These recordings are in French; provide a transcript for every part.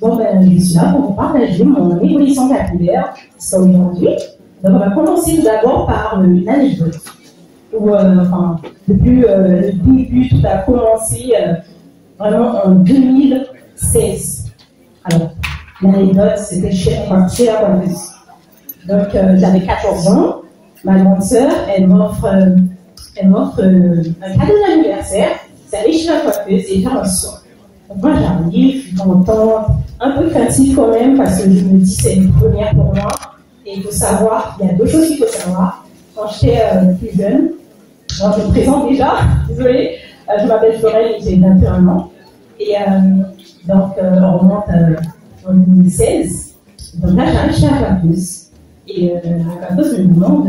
Bon, ben, je suis là pour vous partager mon évolution capillaire sur aujourd'hui. Donc, on va commencer tout d'abord par une anecdote. Depuis le début, tout a commencé vraiment en 2016. Alors, l'anecdote, c'était chez la coiffeuse. Donc, j'avais 14 ans. Ma grande sœur, elle m'offre un cadeau d'anniversaire. C'est aller chez la coiffeuse et faire un soin. Donc, moi, j'arrive, je suis contente, un peu craintive quand même, parce que je me dis c'est une première pour moi. Et il faut savoir, il y a deux choses qu'il faut savoir. Quand j'étais plus jeune, alors je me présente déjà, désolée, je m'appelle Florelle et j'ai 21 ans. Et donc, on remonte en 2016. Donc là, j'arrive chez la coiffeuse. Et la coiffeuse me demande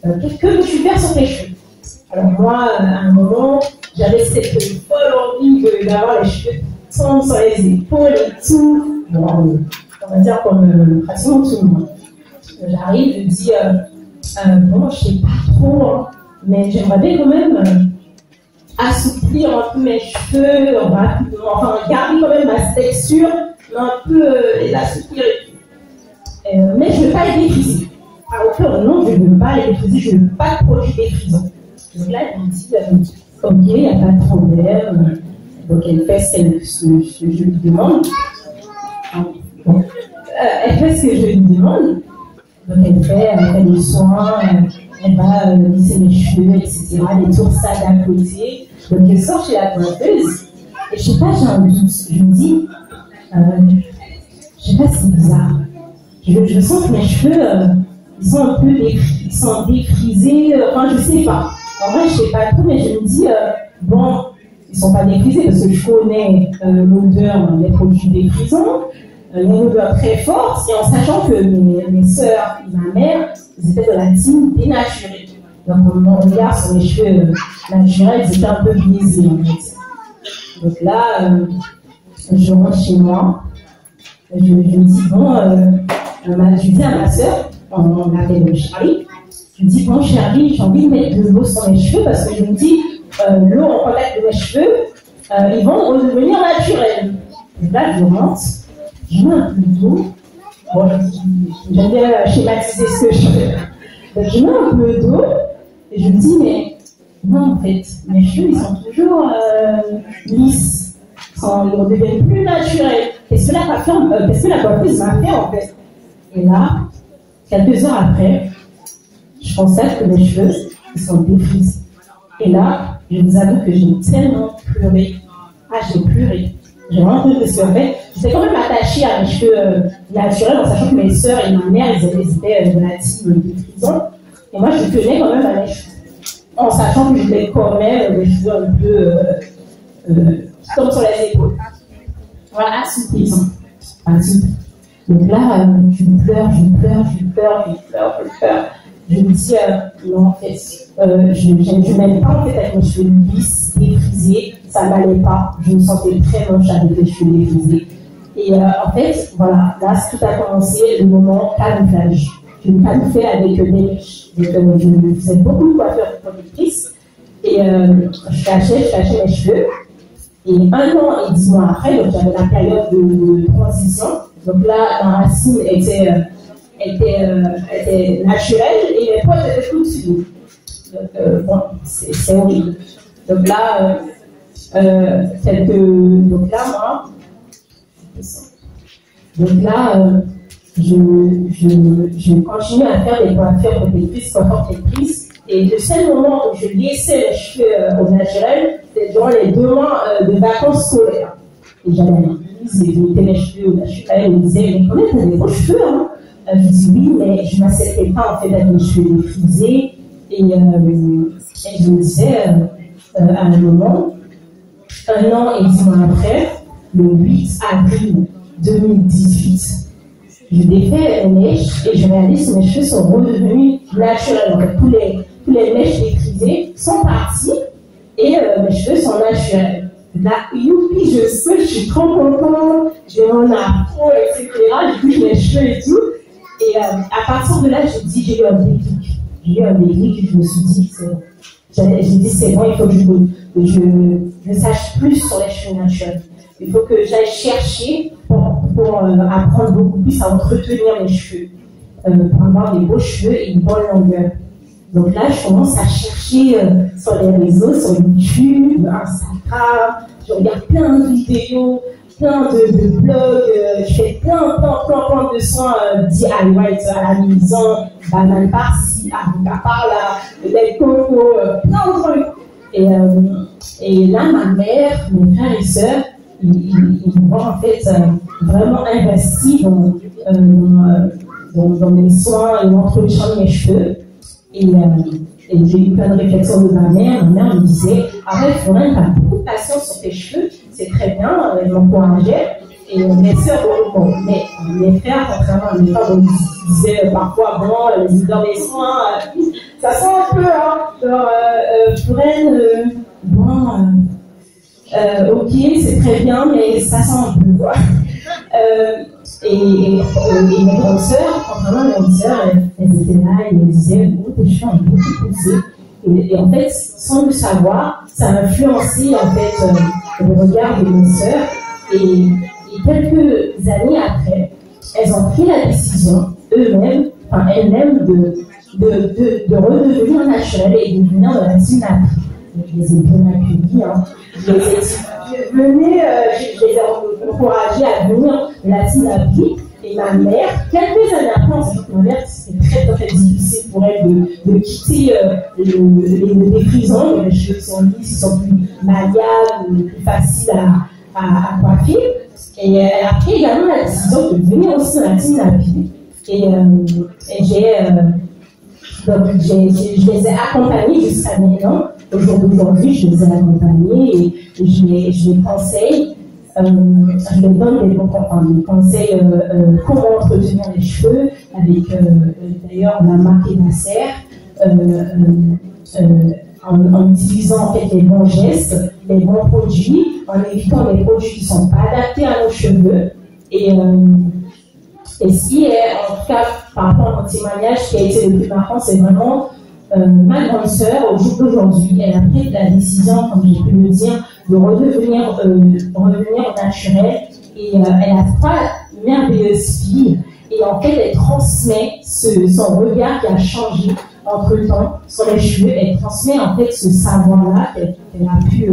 qu'est-ce que veux-tu faire sur tes cheveux? Alors moi, à un moment, j'avais cette folle envie d'avoir les cheveux tombent sur les épaules et tout. Bon, on va dire comme pratiquement tout le monde. J'arrive, je dis bon, je sais pas trop, hein, mais j'aimerais bien quand même assouplir un peu mes cheveux, rapidement, enfin garder quand même ma texture, mais un peu les assouplir et tout. Mais je ne veux pas les défriser. À aucun moment, je ne veux pas les défriser, je ne veux pas de produits défrisants. Donc là, elle me dit ok, il n'y a pas de problème. Donc elle fait ce que je lui demande. Elle fait ce que je lui demande. Donc elle fait les soins, elle va lisser les cheveux, etc. Les toursages à côté. Donc elle sort chez la coiffeuse. Et je sais pas, j'ai un doute. Je me dis, je sais pas, c'est bizarre. Je sens que mes cheveux, ils sont un peu défrisés. Enfin, je sais pas. En vrai, je sais pas trop, mais je me dis, bon, ils sont pas défrisés parce que je connais l'odeur des produits défrisants. Une odeur très forte, et en sachant que mes sœurs et ma mère, ils étaient de la team dénaturée. Donc, mon regard sur les cheveux naturels, ils étaient un peu biaisés, en fait. Donc là, je rentre chez moi, je me dis, bon, je dis à ma sœur, on l'appelle Charlie, je me dis, bon, Charlie, j'ai envie de mettre de l'eau sur mes cheveux parce que je me dis, l'eau en contact de mes cheveux, ils vont redevenir naturels. Et là, je rentre. Je mets un peu d'eau. Bon, j'aime bien schématiser ce que je fais. Donc, je mets un peu d'eau et je me dis, mais non, en fait, mes cheveux, ils sont toujours lisses. Ils ne deviennent plus naturels. Qu'est-ce que la coiffeuse m'a fait, en fait? Et là, quelques heures après, je constate que mes cheveux, ils sont défrisés. Et là, je vous avoue que j'ai tellement pleuré. Ah, j'ai pleuré. J'ai vraiment cru parce qu'en fait, j'étais quand même attachée à mes cheveux naturels en sachant que mes sœurs et ma mère, elles étaient de la team défrisant. Et moi, je tenais quand même à mes cheveux. En sachant que j'étais quand même des cheveux un peu comme sur les épaules. Voilà, assouplissant. Donc là, je pleure. Je me dis, non, en fait, je n'aime pas en fait avec mes cheveux lisses, défrisés, ça n'allait pas. Je me sentais très moche avec les cheveux défrisés. Et en fait, voilà, là, tout a commencé le moment camouflage. Je me camouflais avec des mèches. Je faisais beaucoup de coiffeurs productrices. Et je cachais mes cheveux. Et 1 an et 10 mois après, donc j'avais la période de transition. Donc là, ma racine était naturelle et mes poils étaient tout dessus. Donc, bon, c'est horrible. Donc là, je continue à faire des coiffures protectrices. Et le seul moment où je laissais les cheveux au naturel, c'était durant les 2 mois de vacances scolaires. Et j'avais l'église et je mettais mes cheveux au naturel. Et on me disait, mais quand même, t'as des beaux cheveux, hein. Je dis oui, mais je ne m'acceptais pas en fait avec mes cheveux défrisés. Et je me disais, à un moment, 1 an et 10 mois après, le 8 avril 2018, je défais mes mèches et je réalise que mes cheveux sont redevenus naturels. Donc, tous les mèches défrisées sont parties et mes cheveux sont naturels. Là, youpi, je sais, je suis trop contente, j'ai mon afro, etc. Du coup, j'ai mes cheveux et tout. Et à partir de là, j'ai eu un déclic. J'ai eu un déclic et je me suis dit, j'ai dit, c'est bon, il faut que je sache plus sur les cheveux naturels. Il faut que j'aille chercher pour pour apprendre beaucoup plus à entretenir les cheveux, pour avoir des beaux cheveux et une bonne longueur. Donc là, je commence à chercher sur les réseaux, sur YouTube, Instagram, je regarde plein de vidéos, plein de blogs, je fais plein de soins DIY à la maison, banane par-ci, avocat par-là, lait de coco, plein de trucs. Et là, ma mère, mes frères et sœurs, ils vont en fait vraiment investir dans les soins et l'entretien de mes cheveux. Et j'ai eu plein de réflexions de ma mère. Ma mère me disait, arrête, Florine, t'as beaucoup de patience sur tes cheveux, c'est très bien, elle m'encourageait. Et mes sœurs, bon, mais mes frères, contrairement à mes frères, disaient parfois, bon, dans les soins, ça sent un peu, hein, Florine, bon, ok, c'est très bien, mais ça sent un peu, quoi. Et mes grandes sœurs, contrairement à mes grandes sœurs, elles étaient là et elles disaient, oh, tes cheveux ont beaucoup poussé. Et en fait, sans le savoir, ça a influencé en fait le regard de mes sœurs. Et quelques années après, elles ont pris la décision elles-mêmes de redevenir naturelles et de venir dans la synapsie. Je les ai bien accueillis, hein. Je les ai encouragés à venir de la synapsie. Et ma mère, quelques années après, on s'est dit que ma mère, c'était très difficile pour elle de quitter les déprisons, les cheveux sont lisses, ils sont plus malléables, plus faciles à coiffer. Et elle a pris également la décision de venir aussi dans la synapsie. Et je les ai accompagnés jusqu'à maintenant. Aujourd'hui, je les ai accompagnés et je les conseille. Je leur donne des conseils comment entretenir les cheveux avec d'ailleurs la marque Nasser en utilisant en fait les bons gestes, les bons produits, en évitant les produits qui ne sont pas adaptés à nos cheveux. Et ce qui est, en tout cas, par rapport à mon témoignage, qui a été le plus marquant, c'est vraiment ma grande sœur, au jour d'aujourd'hui, elle a pris la décision, comme j'ai pu le dire, de redevenir naturelle. Et elle a 3 merveilleuses filles. Et en fait, elle transmet son regard qui a changé entre le temps sur les cheveux. Elle transmet en fait ce savoir-là qu'elle a pu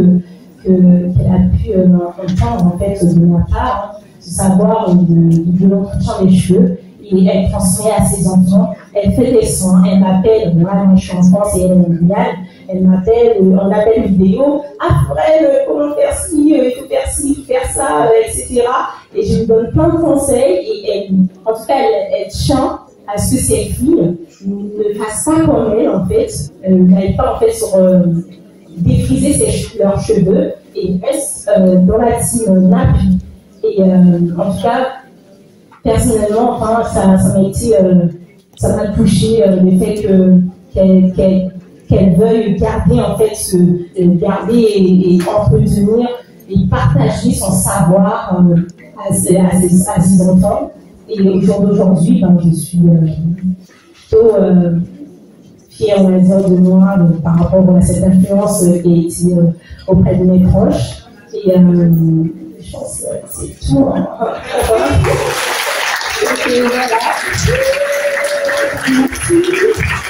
entendre en fait de ma part, hein, ce savoir de l'entretien des cheveux. Et elle transmet à ses enfants, elle fait des soins, elle m'appelle, moi je suis en France et elle est en Guyane, elle m'appelle, on appelle vidéo, Fred, comment faire ci, il faut faire ci, il faut faire ça, etc. Et je lui donne plein de conseils et en tout cas elle tient à ce que ses filles ne fassent pas comme elle en fait, n'aillent pas en fait sur défriser leurs cheveux et restent dans la team nappy. Et en tout cas, personnellement, enfin, ça m'a touché le fait qu'elle veuille garder en fait garder et entretenir et partager son savoir à ses enfants. Et au jour d'aujourd'hui, ben, je suis plutôt fière, on va dire, de moi par rapport à cette influence qui a été auprès de mes proches. Et je pense que c'est tout. Hein. Et voilà. Merci.